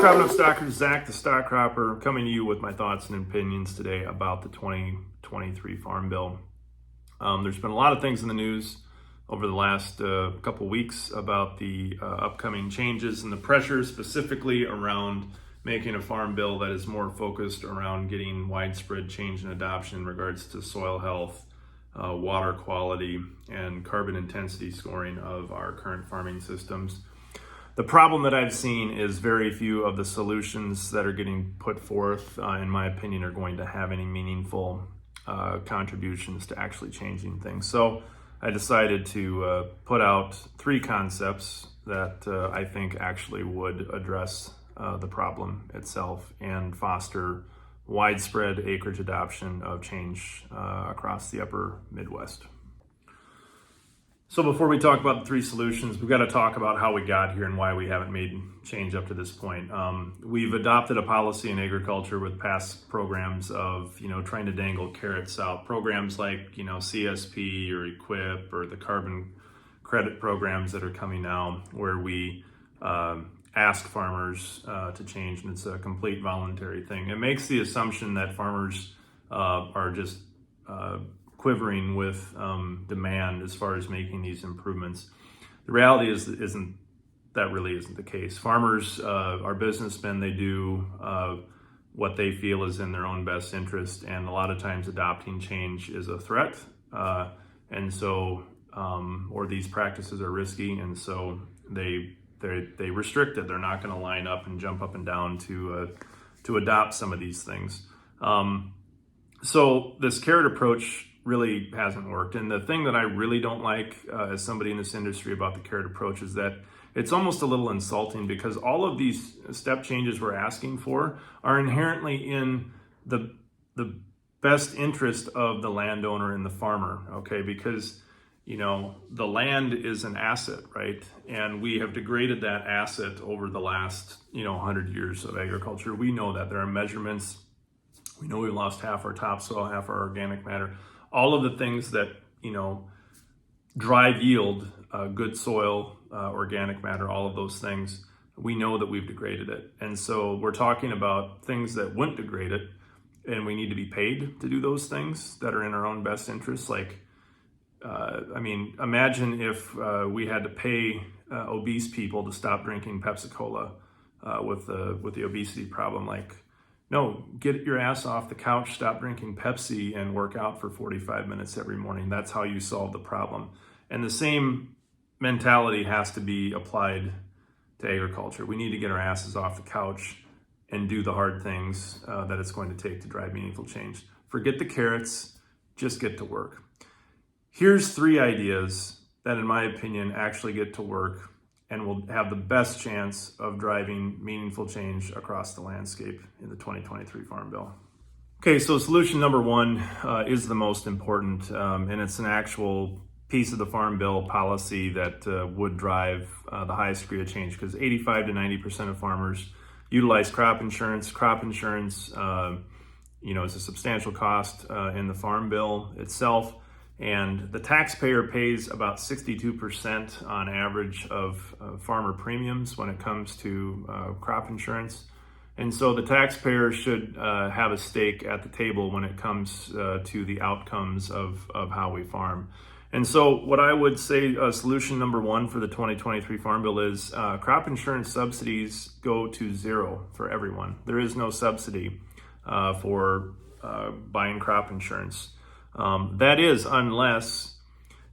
Cropping Up Stockers, Zach the Stock Cropper, coming to you with my thoughts and opinions today about the 2023 Farm Bill. There's been a lot of things in the news over the last couple weeks about the upcoming changes and the pressure specifically around making a farm bill that is more focused around getting widespread change and adoption in regards to soil health, water quality, and carbon intensity scoring of our current farming systems. The problem that I've seen is very few of the solutions that are getting put forth, in my opinion, are going to have any meaningful contributions to actually changing things. So I decided to put out three concepts that I think actually would address the problem itself and foster widespread acreage adoption of change across the upper Midwest. So before we talk about the three solutions, we've got to talk about how we got here and why we haven't made change up to this point. We've adopted a policy in agriculture with past programs of, trying to dangle carrots out. Programs like, CSP or EQIP or the carbon credit programs that are coming now, where we ask farmers to change, and it's a complete voluntary thing. It makes the assumption that farmers are just quivering with demand as far as making these improvements. The reality isn't the case. Farmers are businessmen. They do what they feel is in their own best interest, and a lot of times adopting change is a threat, and so or these practices are risky, and so they restrict it. They're not going to line up and jump up and down to adopt some of these things. So this carrot approach really hasn't worked. And the thing that I really don't like as somebody in this industry about the carrot approach is that it's almost a little insulting, because all of these step changes we're asking for are inherently in the best interest of the landowner and the farmer, okay? Because, the land is an asset, right? And we have degraded that asset over the last, 100 years of agriculture. We know that there are measurements. We know we've lost half our topsoil, half our organic matter. All of the things that, drive yield, good soil, organic matter, all of those things, we know that we've degraded it. And so we're talking about things that wouldn't degrade it, and we need to be paid to do those things that are in our own best interest. Like, imagine if we had to pay obese people to stop drinking Pepsi-Cola with the obesity problem. Like, no, get your ass off the couch, stop drinking Pepsi, and work out for 45 minutes every morning. That's how you solve the problem. And the same mentality has to be applied to agriculture. We need to get our asses off the couch and do the hard things that it's going to take to drive meaningful change. Forget the carrots, just get to work. Here's three ideas that, in my opinion, actually get to work and will have the best chance of driving meaningful change across the landscape in the 2023 Farm Bill. Okay, so solution number one is the most important, and it's an actual piece of the Farm Bill policy that would drive the highest degree of change, because 85 to 90% of farmers utilize crop insurance. Crop insurance, is a substantial cost in the Farm Bill itself. And the taxpayer pays about 62% on average of farmer premiums when it comes to crop insurance. And so the taxpayer should have a stake at the table when it comes to the outcomes of how we farm. And so what I would say solution number one for the 2023 Farm Bill is crop insurance subsidies go to zero for everyone. There is no subsidy for buying crop insurance. That is, unless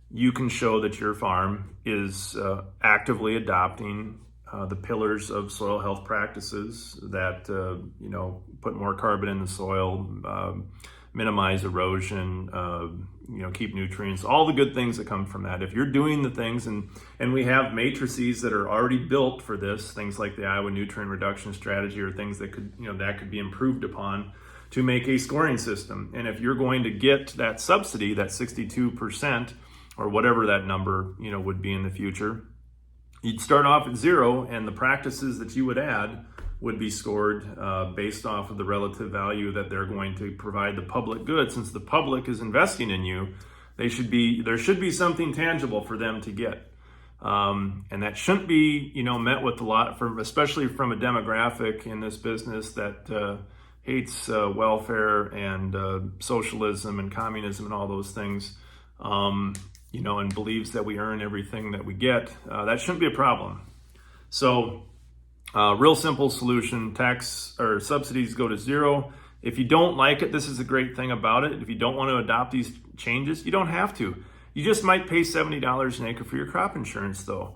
you can show that your farm is actively adopting the pillars of soil health practices that, put more carbon in the soil, minimize erosion, keep nutrients, all the good things that come from that. If you're doing the things, and we have matrices that are already built for this, things like the Iowa Nutrient Reduction Strategy, or things that could be improved upon to make a scoring system. And if you're going to get that subsidy, that 62%, or whatever that number, would be in the future, you'd start off at zero, and the practices that you would add would be scored based off of the relative value that they're going to provide the public good. Since the public is investing in you, there should be something tangible for them to get. And that shouldn't be, met with a lot, especially from a demographic in this business that hates welfare and socialism and communism and all those things, and believes that we earn everything that we get. That shouldn't be a problem. So, real simple solution: tax or subsidies go to zero. If you don't like it, this is a great thing about it. If you don't want to adopt these changes, you don't have to. You just might pay $70 an acre for your crop insurance, though,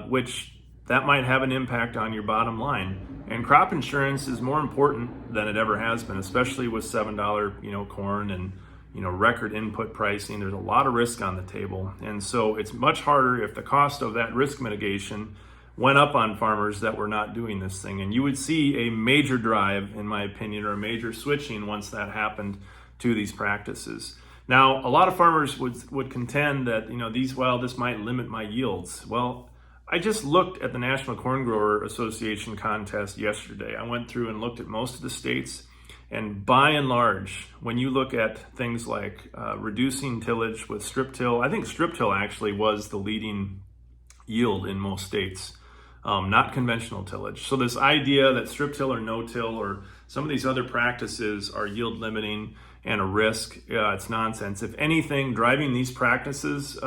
which that might have an impact on your bottom line. And crop insurance is more important than it ever has been, especially with $7, corn and record input pricing. There's a lot of risk on the table, and so it's much harder if the cost of that risk mitigation went up on farmers that were not doing this thing. And you would see a major drive, in my opinion, or a major switching once that happened to these practices. Now, a lot of farmers would contend that, this might limit my yields. Well, I just looked at the National Corn Grower Association contest yesterday. I went through and looked at most of the states, and by and large, when you look at things like reducing tillage with strip till, I think strip till actually was the leading yield in most states. Not conventional tillage. So this idea that strip till or no-till or some of these other practices are yield limiting and a risk, it's nonsense. If anything, driving these practices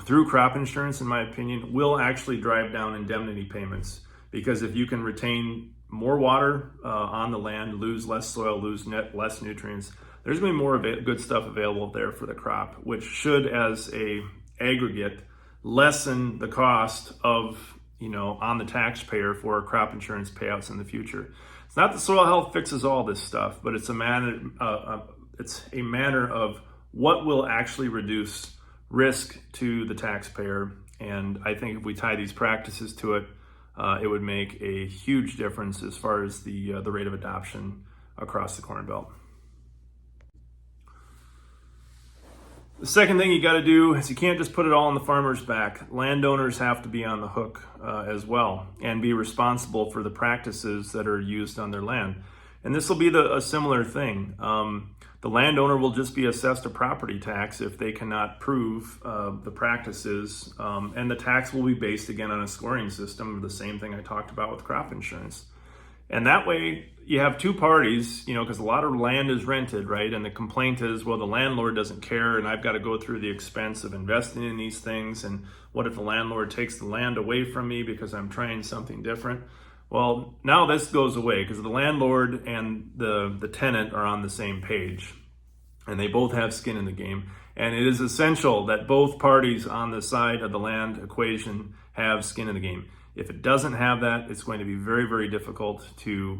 through crop insurance, in my opinion, will actually drive down indemnity payments, because if you can retain more water on the land, lose less soil, lose less nutrients, there's going to be more good stuff available there for the crop, which should, as a aggregate, lessen the cost of on the taxpayer for crop insurance payouts in the future. It's not that soil health fixes all this stuff, but it's a matter of what will actually reduce risk to the taxpayer. And I think if we tie these practices to it, it would make a huge difference as far as the rate of adoption across the Corn Belt. The second thing you got to do is you can't just put it all on the farmer's back. Landowners have to be on the hook as well and be responsible for the practices that are used on their land. And this will be a similar thing. The landowner will just be assessed a property tax if they cannot prove the practices, and the tax will be based again on a scoring system, the same thing I talked about with crop insurance. And that way you have two parties, because a lot of land is rented, right? And the complaint is, well, the landlord doesn't care, and I've got to go through the expense of investing in these things. And what if the landlord takes the land away from me because I'm trying something different? Well, now this goes away because the landlord and the tenant are on the same page, and they both have skin in the game. And it is essential that both parties on the side of the land equation have skin in the game. If it doesn't have that, it's going to be very, very difficult to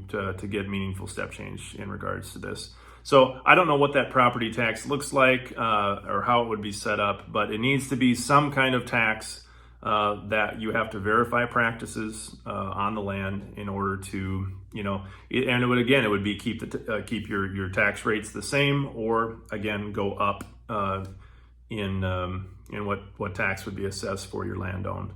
get meaningful step change in regards to this. So I don't know what that property tax looks like or how it would be set up, but it needs to be some kind of tax that you have to verify practices on the land in order to, and it would be keep your tax rates the same, or again go up in what tax would be assessed for your land owned.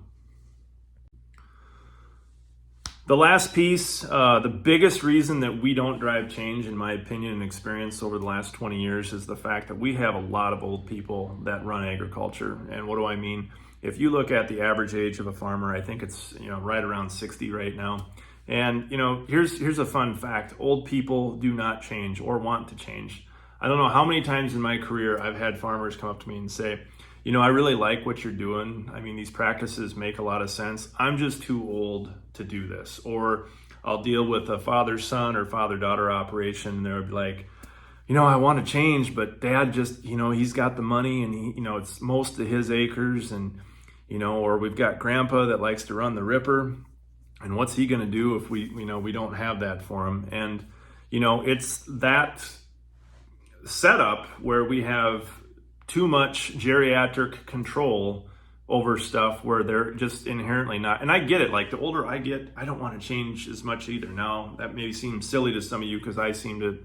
The last piece, the biggest reason that we don't drive change, in my opinion and experience over the last 20 years, is the fact that we have a lot of old people that run agriculture. And what do I mean? If you look at the average age of a farmer, I think it's right around 60 right now. And here's a fun fact: old people do not change or want to change. I don't know how many times in my career I've had farmers come up to me and say, I really like what you're doing. I mean, these practices make a lot of sense. I'm just too old to do this. Or I'll deal with a father-son or father-daughter operation, and they'll be like, I want to change, but dad just, he's got the money, and he, it's most of his acres, and, or we've got grandpa that likes to run the ripper, and what's he going to do if we don't have that for him? And, it's that setup where we have too much geriatric control over stuff where they're just inherently not. And I get it. Like, the older I get, I don't want to change as much either. Now, that may seem silly to some of you because I seem to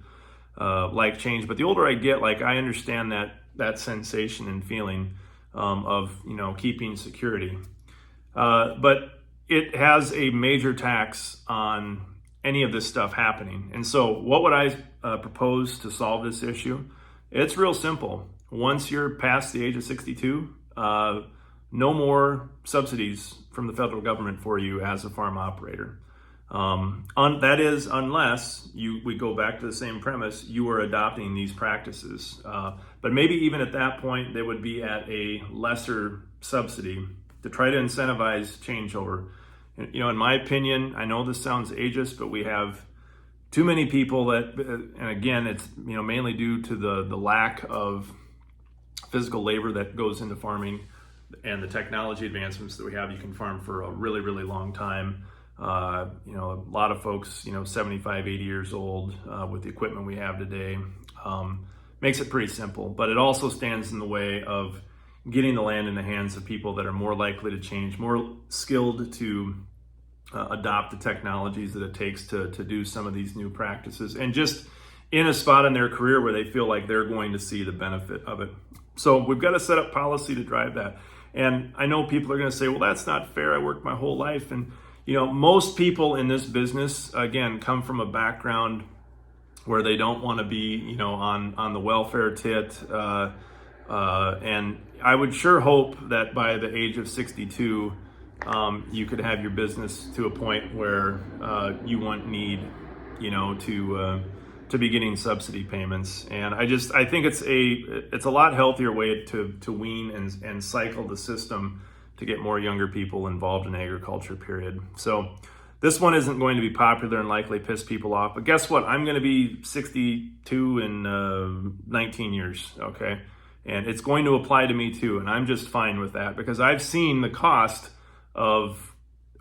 like change. But the older I get, I understand that sensation and feeling of, keeping security. But it has a major tax on any of this stuff happening. And so what would I propose to solve this issue? It's real simple. Once you're past the age of 62, no more subsidies from the federal government for you as a farm operator. That is, unless we go back to the same premise, you are adopting these practices. But maybe even at that point, they would be at a lesser subsidy to try to incentivize changeover. In my opinion, I know this sounds ageist, but we have too many people that, and again, it's mainly due to the lack of physical labor that goes into farming and the technology advancements that we have. You can farm for a really, really long time. A lot of folks, 75, 80 years old with the equipment we have today, makes it pretty simple, but it also stands in the way of getting the land in the hands of people that are more likely to change, more skilled to adopt the technologies that it takes to do some of these new practices, and just in a spot in their career where they feel like they're going to see the benefit of it. So we've got to set up policy to drive that. And I know people are going to say, well, that's not fair. I worked my whole life. And most people in this business, again, come from a background where they don't want to be, on the welfare tit. And I would sure hope that by the age of 62, you could have your business to a point where you won't need, to be getting subsidy payments. And I think it's a lot healthier way to wean and cycle the system to get more younger people involved in agriculture, period. So this one isn't going to be popular and likely piss people off, but guess what? I'm going to be 62 in 19 years, okay? And it's going to apply to me too, and I'm just fine with that because I've seen the cost of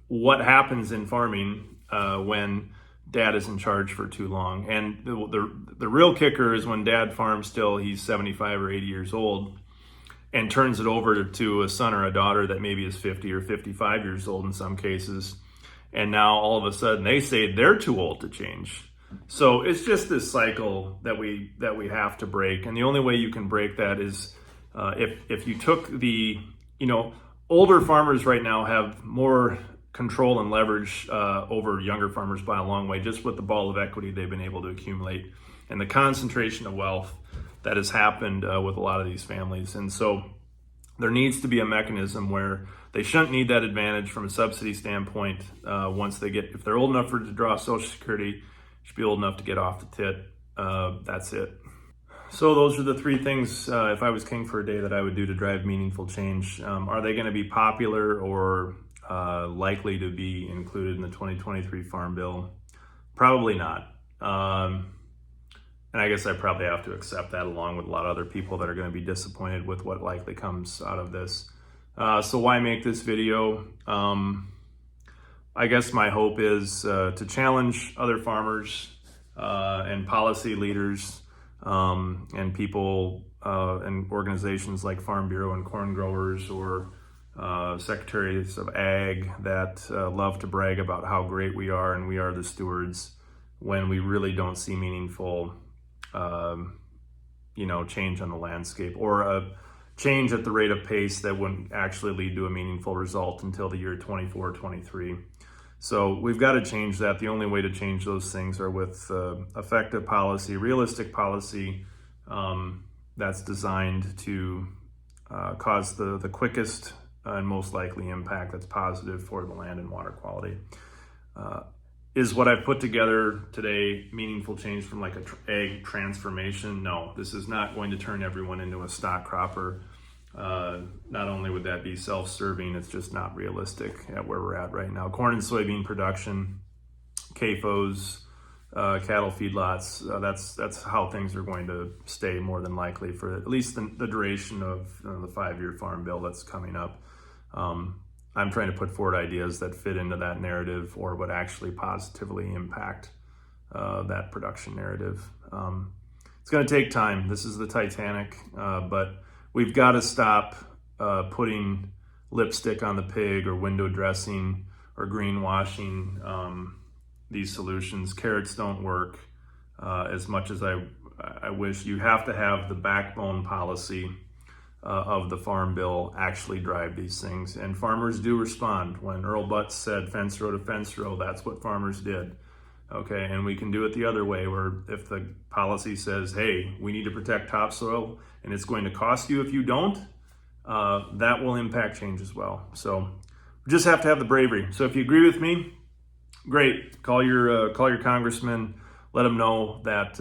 what happens in farming when dad is in charge for too long. And the real kicker is when dad farms till he's 75 or 80 years old and turns it over to a son or a daughter that maybe is 50 or 55 years old in some cases. And now all of a sudden they say they're too old to change. So it's just this cycle that we have to break. And the only way you can break that is if you took older farmers right now have more control and leverage over younger farmers by a long way, just with the ball of equity they've been able to accumulate and the concentration of wealth that has happened with a lot of these families. And so there needs to be a mechanism where they shouldn't need that advantage from a subsidy standpoint if they're old enough to draw Social Security, should be old enough to get off the tit. That's it. So those are the three things, if I was king for a day, that I would do to drive meaningful change. Are they going to be popular or likely to be included in the 2023 Farm Bill? Probably not. And I guess I probably have to accept that along with a lot of other people that are going to be disappointed with what likely comes out of this. So why make this video? I guess my hope is to challenge other farmers and policy leaders and people and organizations like Farm Bureau and corn growers or secretaries of ag that love to brag about how great we are and we are the stewards when we really don't see meaningful change on the landscape, or a change at the rate of pace that wouldn't actually lead to a meaningful result until the year 24, 23. So we've got to change that. The only way to change those things are with effective policy, realistic policy that's designed to cause the quickest and most likely impact that's positive for the land and water quality. Is what I've put together today meaningful change from like a ag transformation? No, this is not going to turn everyone into a stock cropper. Not only would that be self-serving, it's just not realistic at where we're at right now. Corn and soybean production, CAFOs, cattle feedlots, that's how things are going to stay more than likely for at least the duration of the 5-year Farm Bill that's coming up. I'm trying to put forward ideas that fit into that narrative or would actually positively impact that production narrative. It's going to take time. This is the Titanic, but we've got to stop putting lipstick on the pig or window dressing or greenwashing these solutions. Carrots don't work as much as I wish. You have to have the backbone policy of the Farm Bill actually drive these things. And farmers do respond. When Earl Butz said fence row to fence row, that's what farmers did. Okay, and we can do it the other way, where if the policy says, hey, we need to protect topsoil and it's going to cost you if you don't, that will impact change as well. So we just have to have the bravery. So if you agree with me, great. Call your congressman. Let them know that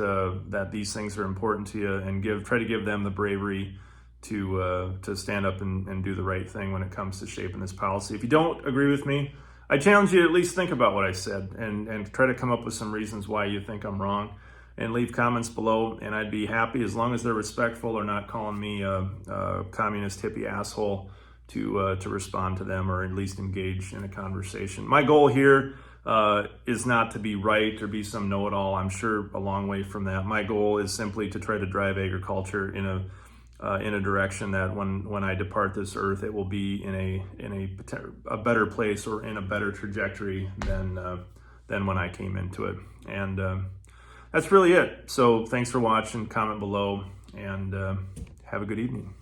that these things are important to you, and try to give them the bravery to stand up and do the right thing when it comes to shaping this policy. If you don't agree with me, I challenge you to at least think about what I said and try to come up with some reasons why you think I'm wrong, and leave comments below. And I'd be happy, as long as they're respectful or not calling me a communist hippie asshole, to respond to them, or at least engage in a conversation. My goal here is not to be right or be some know-it-all. I'm sure a long way from that. My goal is simply to try to drive agriculture in a direction that when I depart this earth, it will be in a better place, or in a better trajectory than when I came into it. And that's really it. So thanks for watching. Comment below, and have a good evening.